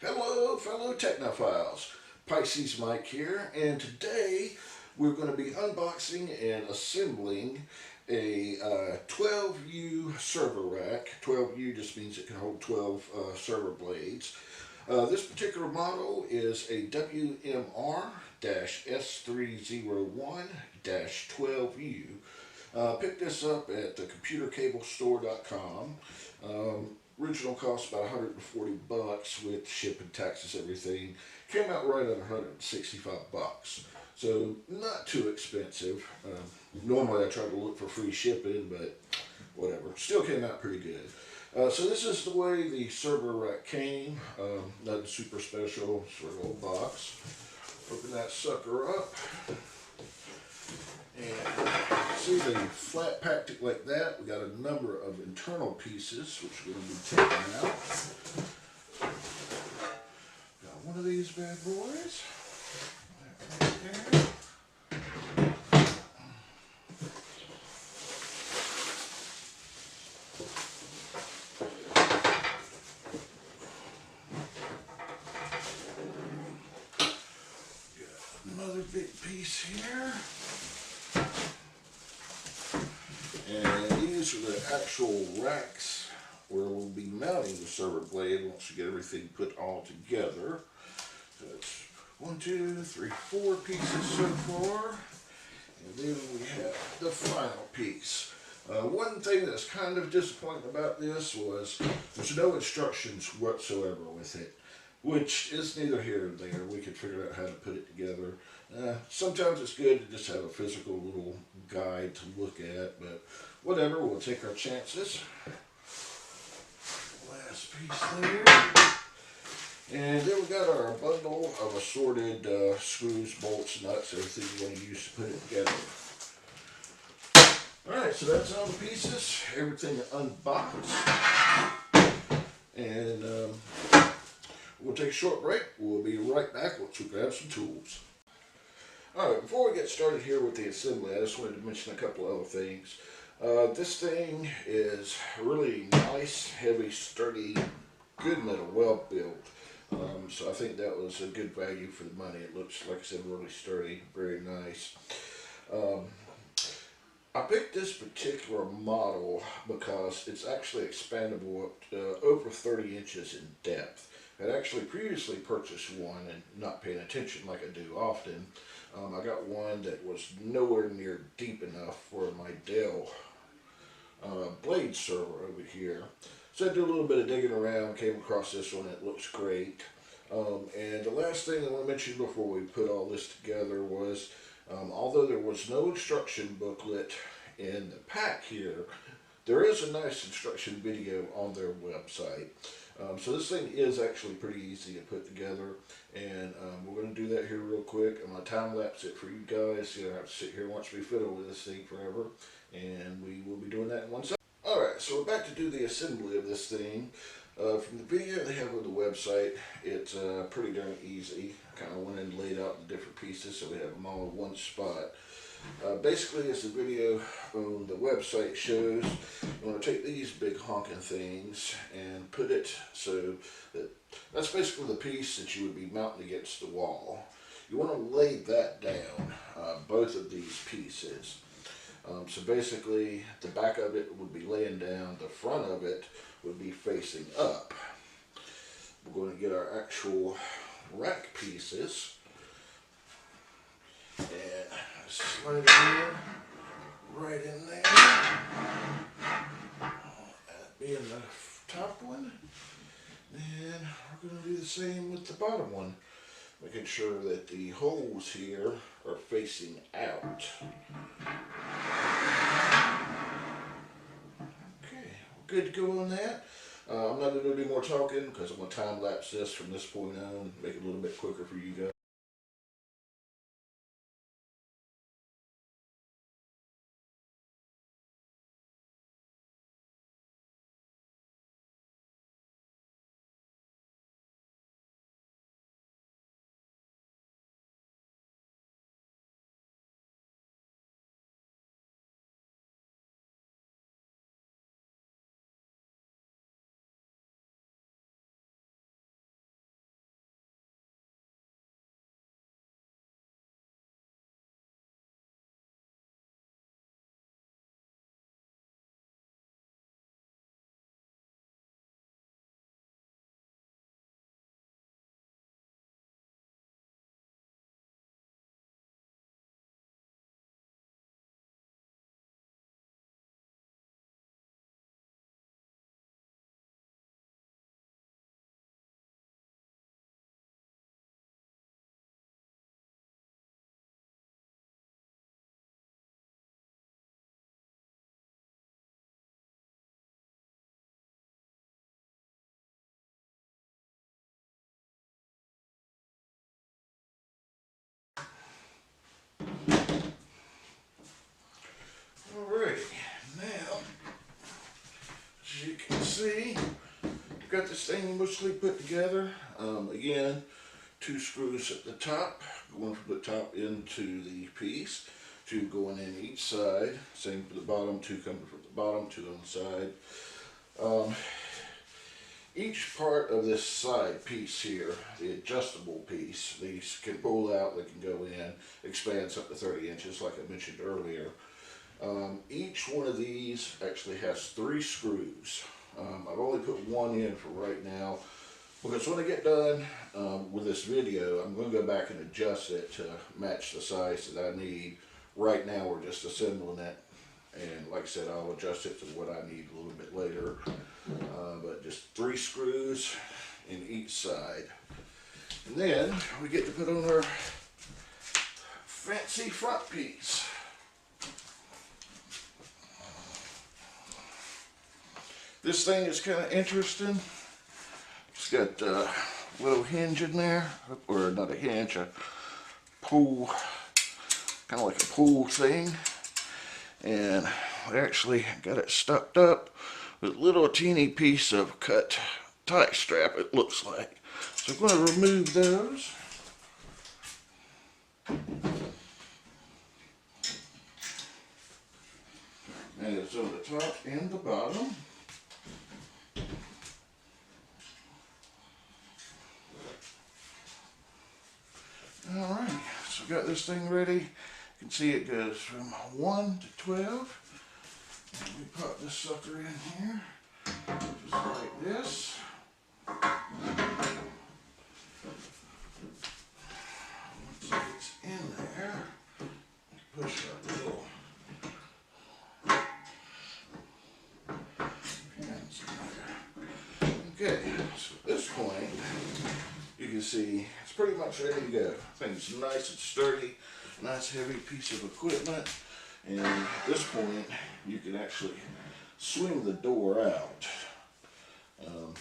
Hello, fellow technophiles. Pisces Mike here, and today we're going to be unboxing and assembling a 12U server rack. 12U just means it can hold 12 server blades. This particular model is a WMR-S301-12U. Picked this up at the computercablestore.com. Original cost about 140 bucks with shipping, taxes, everything. Came out right at 165 bucks. So not too expensive. Normally I try to look for free shipping, but whatever. Still came out pretty good. So this is the way the server rack came. Nothing super special. Sort of old box. Open that sucker up. And see, they flat packed it like that. We got a number of internal pieces which we're going to be taking out. Got one of these bad boys. Right there. Got another big piece here. And these are the actual racks where we'll be mounting the server blade once we get everything put all together. So it's 1, 2, 3, 4 pieces so far. And then we have the final piece. One thing that's kind of disappointing about this was there's no instructions whatsoever with it, which is neither here nor there. We could figure out how to put it together. Sometimes it's good to just have a physical little guide to look at, but whatever, we'll take our chances. Last piece there. And then we got our bundle of assorted screws, bolts, nuts, everything you want to use to put it together. Alright, so that's all the pieces, everything unboxed. And we'll take a short break. We'll be right back once we grab some tools. Alright, before we get started here with the assembly, I just wanted to mention a couple of other things. This thing is really nice, heavy, sturdy, good metal, well built. So I think that was a good value for the money. It looks, like I said, really sturdy, very nice. I picked this particular model because it's actually expandable up to over 30 inches in depth. I'd actually previously purchased one and not paying attention like I do often. I got one that was nowhere near deep enough for my Dell blade server over here. So I did a little bit of digging around, came across this one. It looks great. And the last thing I want to mention before we put all this together was, although there was no instruction booklet in the pack here, there is a nice instruction video on their website. So this thing is actually pretty easy to put together, and we're going to do that here real quick. I'm going to time lapse it for you guys. You don't have to sit here and watch me fiddle with this thing forever, and we will be doing that in 1 second. Alright, so we're back to do the assembly of this thing. From the video they have on the website, it's pretty darn easy. I kind of went and laid out the different pieces so we have them all in one spot. Basically, as the video on the website shows, you want to take these big honking things and put it so that that's basically the piece that you would be mounting against the wall. You want to lay that down, both of these pieces. So basically, the back of it would be laying down, the front of it would be facing up. We're going to get our actual rack pieces and slide it in, right in there. That being the top one. And we're going to do the same with the bottom one, making sure that the holes here are facing out. Okay, good to go on that. I'm not going to do any more talking because I'm going to time lapse this from this point on, make it a little bit quicker for you guys. this thing mostly put together. Again, 2 screws at the top, going from the top into the piece, 2 going in each side. Same for the bottom, 2 coming from the bottom, 2 on the side. Each part of this side piece here, the adjustable piece, these can pull out, they can go in, expands up to 30 inches like I mentioned earlier. Each one of these actually has 3 screws. I've only put 1 in for right now, because when I get done with this video, I'm going to go back and adjust it to match the size that I need. Right now we're just assembling it, and like I said, I'll adjust it to what I need a little bit later. But just 3 screws in each side. And then we get to put on our fancy front piece. This thing is kind of interesting. It's got a little hinge in there, or not a hinge, a pull, kind of like a pull thing. And we actually got it stuck up with a little teeny piece of cut tie strap, it looks like. So I'm going to remove those. And it's on the top and the bottom. Alright, so we got this thing ready. You can see it goes from 1 to 12. And we pop this sucker in here, just like this. Once it's in there, push our little pins in there. Okay, so at this point, you can see it's pretty much ready to go. Thing's nice and sturdy, nice heavy piece of equipment. And at this point, you can actually swing the door out. Of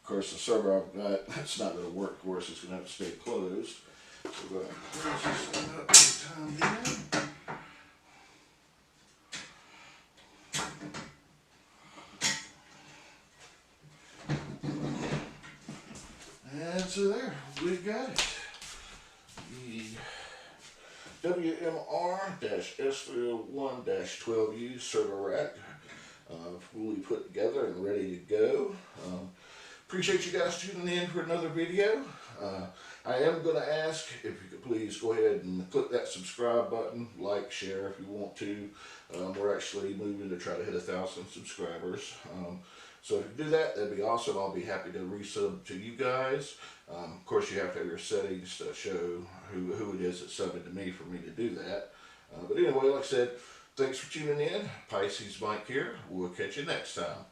course, the server I've got, that's not going to work. Of course, it's going to have to stay closed. So we're going to close this thing up every time here. And so there, we got it. The WMR-S301-12U Server Rack, fully put together and ready to go. Appreciate you guys tuning in for another video. I am going to ask if you could please go ahead and click that subscribe button, like, share if you want to. We're actually moving to try to hit 1,000 subscribers. So if you do that, that'd be awesome. I'll be happy to resub to you guys. Of course, you have to have your settings to show who it is that's subbing to me for me to do that. But anyway, like I said, thanks for tuning in. Pisces Mike here. We'll catch you next time.